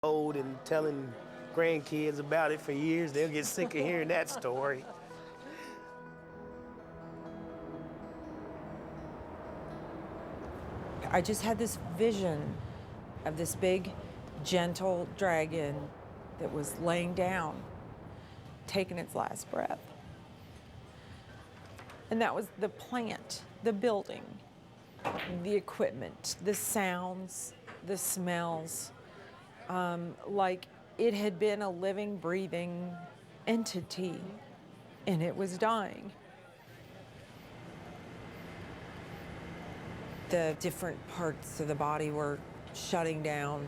old and telling grandkids about it for years, they'll get sick of hearing that story. I just had this vision of this big, gentle dragon that was laying down, taking its last breath. And that was the plant, the building, the equipment, the sounds, the smells, like it had been a living, breathing entity, and it was dying. The different parts of the body were shutting down.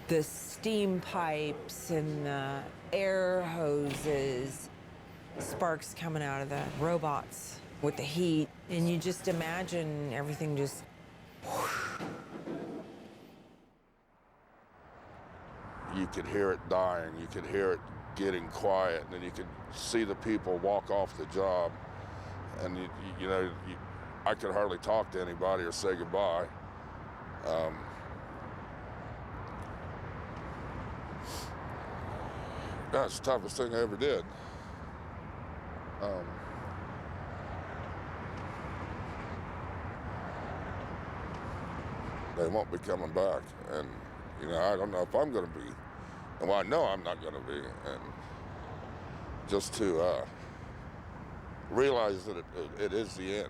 The steam pipes and the air hoses, sparks coming out of the robots with the heat. And you just imagine everything just whoosh. You could hear it dying, you could hear it getting quiet, and then you could see the people walk off the job. And I could hardly talk to anybody or say goodbye. That's the toughest thing I ever did. They won't be coming back, and I don't know if I'm going to be. And well, I know I'm not going to be, and just to realize that it is the end.